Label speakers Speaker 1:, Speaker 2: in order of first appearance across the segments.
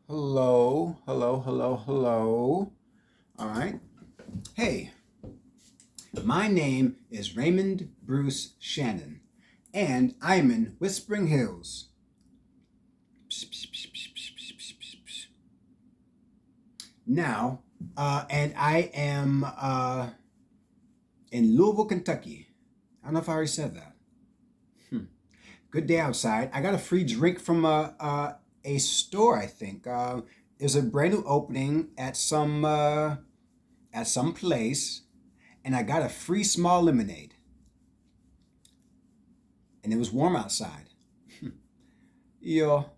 Speaker 1: Hello, hello, hello, hello. All right. Hey, my name is Raymond Bruce Shannon, and I'm in Whispering Hills. Now, and I am in Louisville, Kentucky. I don't know if I already said that. Good day outside. I got a free drink from a store, I think. There's a brand new opening at some place, and I got a free small lemonade, and it was warm outside. Yo.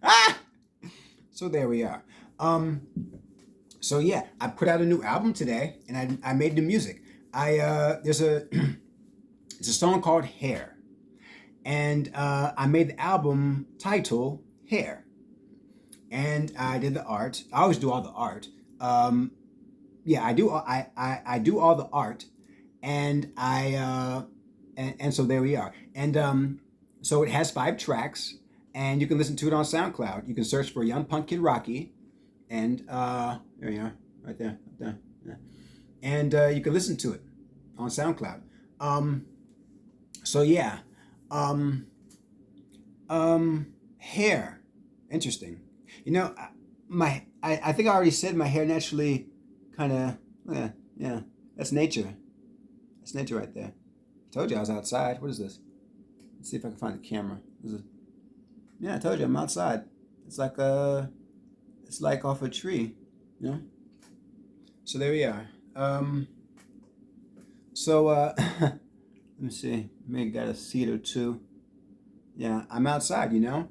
Speaker 1: Ah! So there we are. Um, so yeah, I put out a new album today, and I made the music. I there's a it's a song called Hair, and I made the album title Hair, and I did the art. I always do all the art. Um, yeah, I do all the art, and and so there we are. And so it has 5 tracks, and you can listen to it on SoundCloud. You can search for Young Punk Kid Rocky, and there you are, right there, right there. Yeah. And you can listen to it on SoundCloud. Um, so yeah, um, hair, interesting. You know, I think I already said my hair naturally kind of yeah. That's nature. That's nature right there. I told you I was outside. What is this? Let's see if I can find the camera. Yeah, I told you I'm outside. It's like it's like off a tree, you know. So there we are. So let me see. Maybe got a seat or two. Yeah, I'm outside. You know,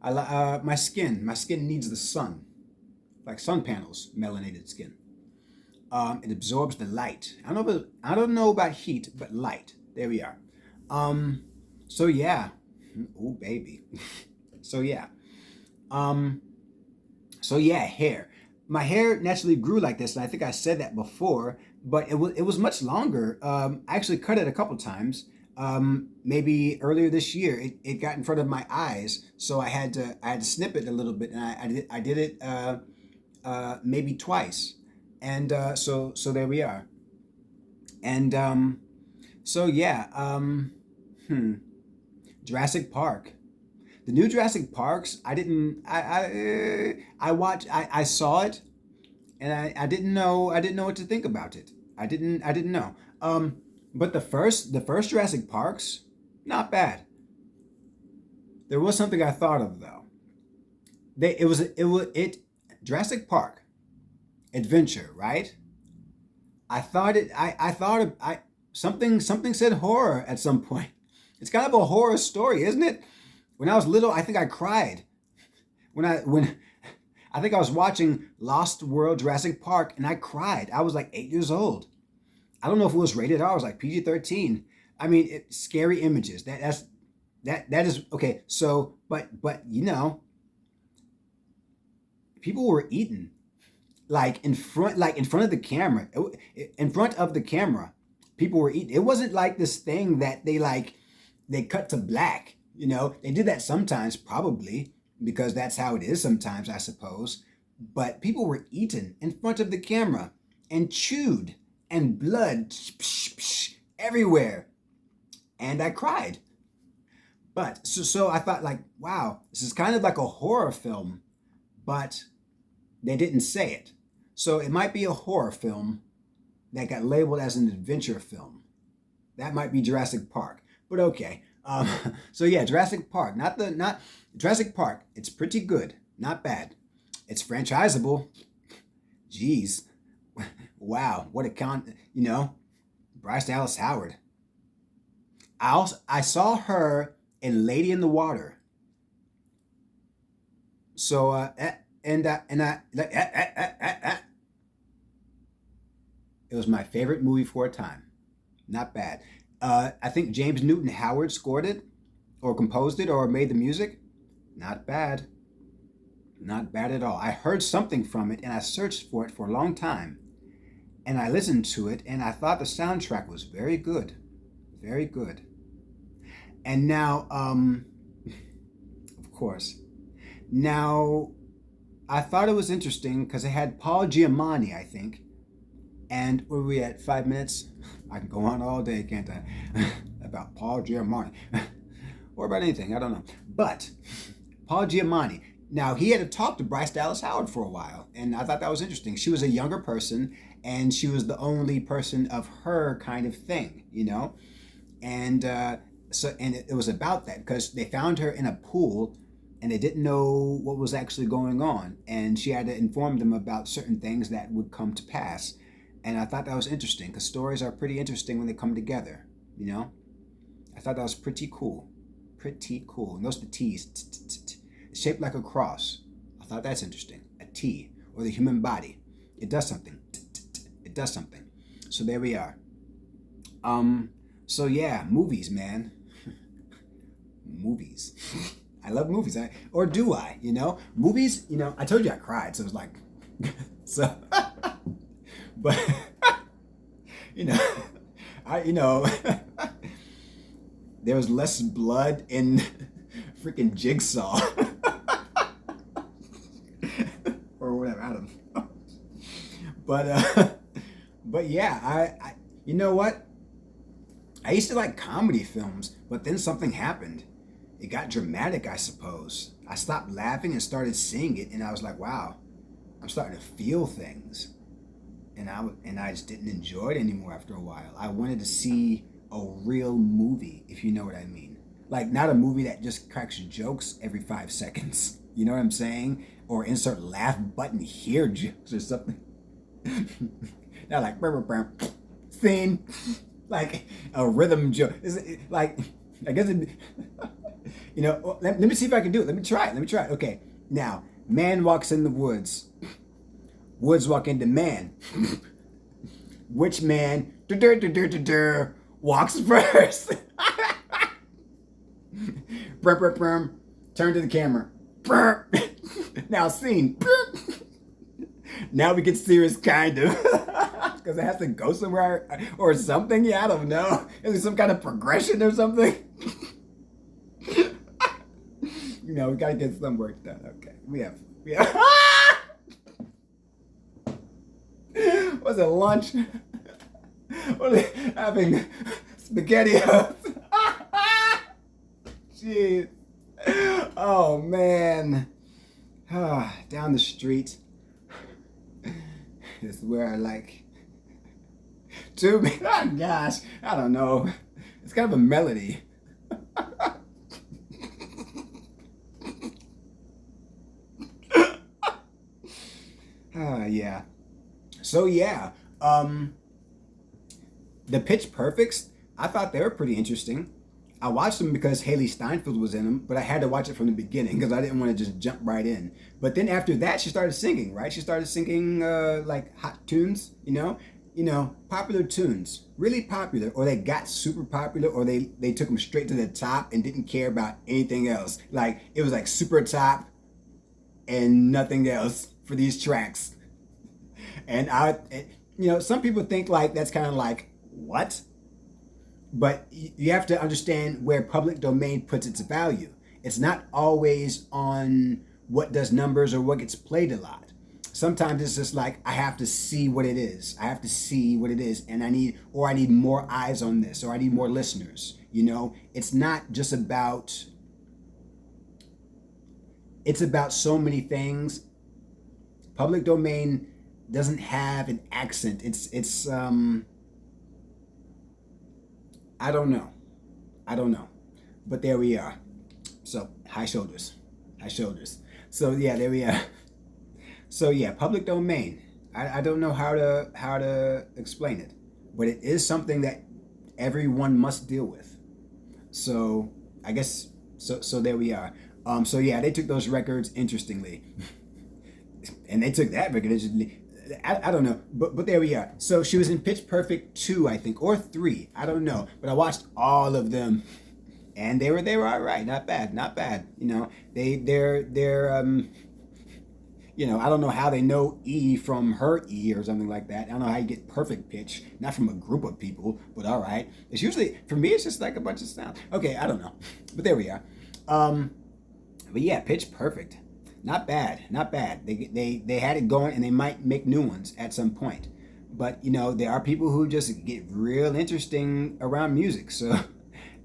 Speaker 1: my skin needs the sun, like sun panels, melanated skin. It absorbs the light. I don't know about heat, but light. There we are. Um, so yeah. Oh baby. So yeah. Um, so yeah, hair. My hair naturally grew like this, and I think I said that before, but it was much longer. I actually cut it a couple times. Maybe earlier this year, it got in front of my eyes, so I had to snip it a little bit, and I did it maybe twice, and so there we are. And so yeah, hmm, Jurassic Park. The new Jurassic Parks, I didn't. I watched. I saw it, and I didn't know what to think about it. I didn't know. But the first Jurassic Parks, not bad. There was something I thought of though. It was it Jurassic Park Adventure, right? I thought I something said horror at some point. It's kind of a horror story, isn't it? When I was little, I think I cried when I think I was watching Lost World Jurassic Park, and I cried. I was like 8 years old. I don't know if it was rated R. I was like PG-13. I mean, scary images. That is okay. So, but you know, people were eaten like in front of the camera. In front of the camera, people were eating. It wasn't like this thing that they cut to black. You know, they did that sometimes, probably because that's how it is sometimes, I suppose. But people were eaten in front of the camera and chewed, and blood everywhere. And I cried. But so I thought, like, wow, this is kind of like a horror film, but they didn't say it. So it might be a horror film that got labeled as an adventure film. That might be Jurassic Park. But okay. So yeah, Jurassic Park. Not Jurassic Park. It's pretty good. Not bad. It's franchisable. Jeez. Wow. What a you know, Bryce Dallas Howard. I saw her in Lady in the Water. So and I it was my favorite movie for a time. Not bad. I think James Newton Howard scored it, or composed it, or made the music. Not bad. Not bad at all. I heard something from it, and I searched for it for a long time. And I listened to it, and I thought the soundtrack was very good. Very good. And now, of course. Now, I thought it was interesting because it had Paul Giamatti, I think. And where are we at? 5 minutes? I can go on all day, can't I? About Paul Giamatti. Or about anything, I don't know. But Paul Giamatti. Now, he had to talk to Bryce Dallas Howard for a while, and I thought that was interesting. She was a younger person, and she was the only person of her kind of thing, you know? And it was about that because they found her in a pool and they didn't know what was actually going on. And she had to inform them about certain things that would come to pass. And I thought that was interesting because stories are pretty interesting when they come together, you know? I thought that was pretty cool. Pretty cool. And those are the T's. It's shaped like a cross. I thought that's interesting. A T, or the human body. It does something. It does something. So there we are. So yeah, movies, man. Movies. I love movies. Or do I? You know, movies. You know, I told you I cried, so it was like, so. But you know, there was less blood in freaking Jigsaw or whatever. I don't know. But yeah, I you know what? I used to like comedy films, but then something happened. It got dramatic, I suppose. I stopped laughing and started seeing it, and I was like, wow, I'm starting to feel things. And I just didn't enjoy it anymore after a while. I wanted to see a real movie, if you know what I mean. Like, not a movie that just cracks jokes every 5 seconds. You know what I'm saying? Or insert laugh button here jokes or something. Not like, scene. Like a rhythm joke. Like, I guess it, you know, let me see if I can do it. Let me try it. Okay, now, man walks in the woods. Woods walk into man. Which man walks first? Turn to the camera. Now scene. Now we get serious, kind of. Because it has to go somewhere or something. Yeah, I don't know. Is there some kind of progression or something? You know, we got to get some work done. Okay. We have. Was it lunch? What are they having? SpaghettiOs. Jeez. Oh, man. Down the street is where I like to be. Oh, gosh. I don't know. It's kind of a melody. Yeah. So yeah, the Pitch Perfects, I thought they were pretty interesting. I watched them because Haley Steinfeld was in them, but I had to watch it from the beginning because I didn't want to just jump right in. But then after that, she started singing, right? She started singing like hot tunes, you know, popular tunes, really popular, or they got super popular, or they took them straight to the top and didn't care about anything else. Like it was like super top and nothing else for these tracks. And some people think like that's kind of like, what? But you have to understand where public domain puts its value. It's not always on what does numbers or what gets played a lot. Sometimes it's just like, I have to see what it is. And I need more eyes on this, or I need more listeners. You know, it's not just about, it's about so many things. Public domain doesn't have an accent. It's I don't know. But there we are. So high shoulders. So yeah, there we are. So yeah, public domain. I don't know how to explain it, but it is something that everyone must deal with. So I guess so there we are. So yeah, they took those records interestingly. And they took that record interestingly. I don't know, but there we are. So she was in Pitch Perfect 2, I think, or 3. I don't know, but I watched all of them, and they were all right. Not bad. You know, they're you know, I don't know how they know E from her E or something like that. I don't know how you get perfect pitch, not from a group of people, but all right. It's usually, for me, it's just like a bunch of sounds. Okay, I don't know, but there we are. But yeah, Pitch Perfect, not bad, not bad. They had it going, and they might make new ones at some point. But you know, there are people who just get real interesting around music, so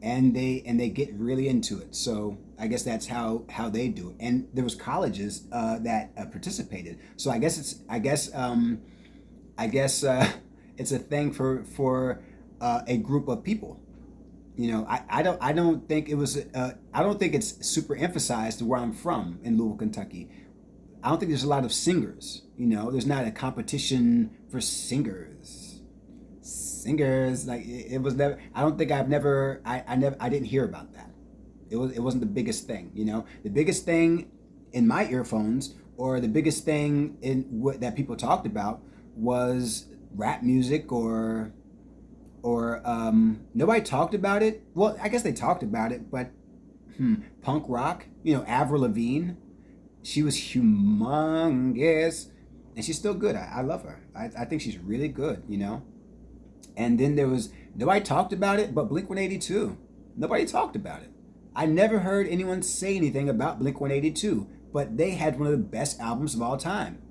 Speaker 1: and they get really into it. So I guess that's how they do it. And there was colleges that participated. So I guess it's a thing for a group of people. You know, I don't think it was I don't think it's super emphasized where I'm from in Louisville, Kentucky. I don't think there's a lot of singers. You know, there's not a competition for singers. Singers like it was never. I don't think I've never. I didn't hear about that. It wasn't the biggest thing. You know, the biggest thing in my earphones or the biggest thing in what that people talked about was rap music or nobody talked about it. Well, I guess they talked about it, but punk rock. You know, Avril Lavigne. She was humongous, and she's still good. I love her. I think she's really good. You know. And then there was nobody talked about it, but Blink 182. Nobody talked about it. I never heard anyone say anything about Blink 182, but they had one of the best albums of all time.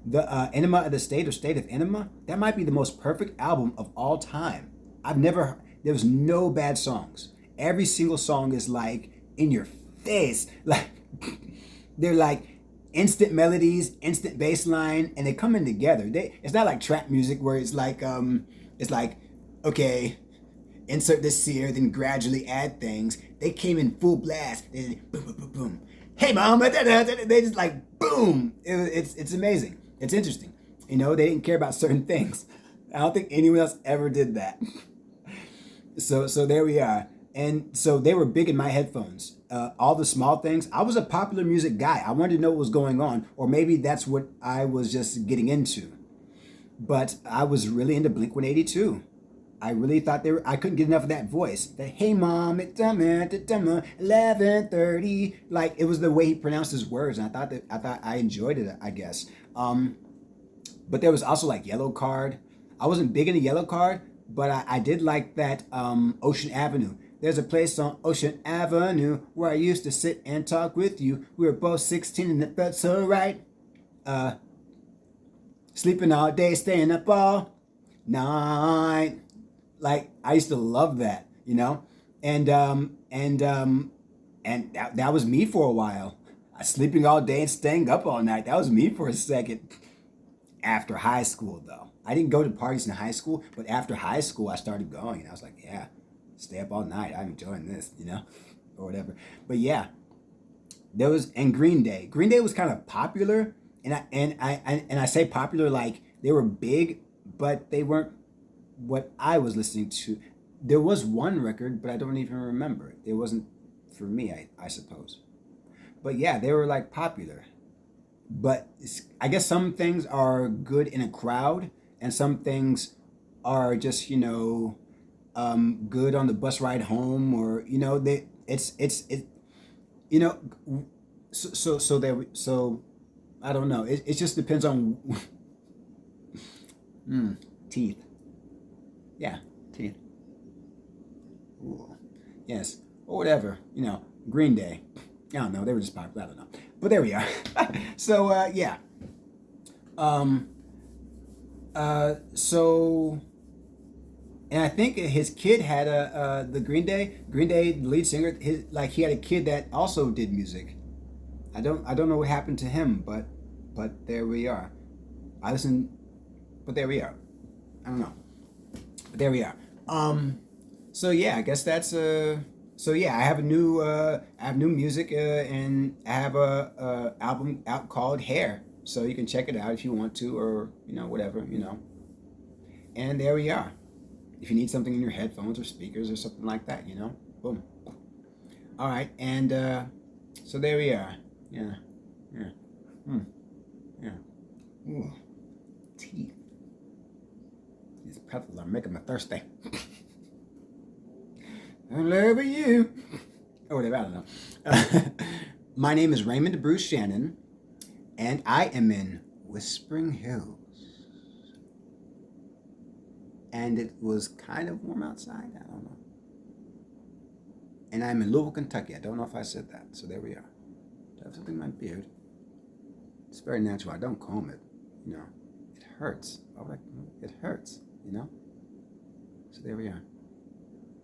Speaker 1: The Enema of the State or State of Enema, that might be the most perfect album of all time. There was no bad songs. Every single song is like in your face. Like, they're like instant melodies, instant bass line, and they come in together. It's not like trap music where it's like, okay, insert this here, then gradually add things. They came in full blast. They boom, boom, boom, boom. Hey, mom, they just like boom. It's amazing. It's interesting. You know, they didn't care about certain things. I don't think anyone else ever did that. So there we are. And so they were big in my headphones. All the small things. I was a popular music guy. I wanted to know what was going on, or maybe that's what I was just getting into. But I was really into Blink 182. I really thought I couldn't get enough of that voice. That hey mom, it's 11:30. Like it was the way he pronounced his words, and I thought I enjoyed it. I guess. But there was also like Yellow Card. I wasn't big into Yellow Card, but I did like that Ocean Avenue. There's a place on Ocean Avenue where I used to sit and talk with you. We were both 16 and it felt so right. Sleeping all day, staying up all night. Like I used to love that, you know, and that was me for a while. Sleeping all day and staying up all night. That was me for a second. After high school, though, I didn't go to parties in high school, but after high school, I started going, and I was like, yeah, stay up all night. I'm enjoying this, you know, or whatever. But yeah, there was and Green Day. Green Day was kind of popular, and I say popular like they were big, but they weren't what I was listening to. There was one record, but I don't even remember it. It wasn't for me, I suppose. But yeah, they were like popular. But I guess some things are good in a crowd, and some things are just good on the bus ride home, or it you know so I don't know. It just depends on teeth. Yeah, teeth. Ooh. Yes, or whatever. Green Day. I don't know. They were just popular. I don't know. But there we are. So yeah. Um. So, and I think his kid had the Green Day lead singer. He had a kid that also did music. I don't know what happened to him, but there we are. I listen, but there we are. I don't know. But there we are. So yeah, I guess that's So yeah, I have new music, and I have a album out called Hair. So you can check it out if you want to, or whatever. And there we are. If you need something in your headphones or speakers or something like that, boom. All right, and so there we are. Yeah, yeah, yeah. Ooh, teeth. These pretzels are making me thirsty. I love you. Or whatever, I don't know. My name is Raymond Bruce Shannon, and I am in Whispering Hills. And it was kind of warm outside. I don't know. And I'm in Louisville, Kentucky. I don't know if I said that. So there we are. Do I have something in my beard? It's very natural. I don't comb it, you know. It hurts. Why would I? It hurts, you know. So there we are.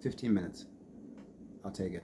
Speaker 1: 15 minutes. I'll take it.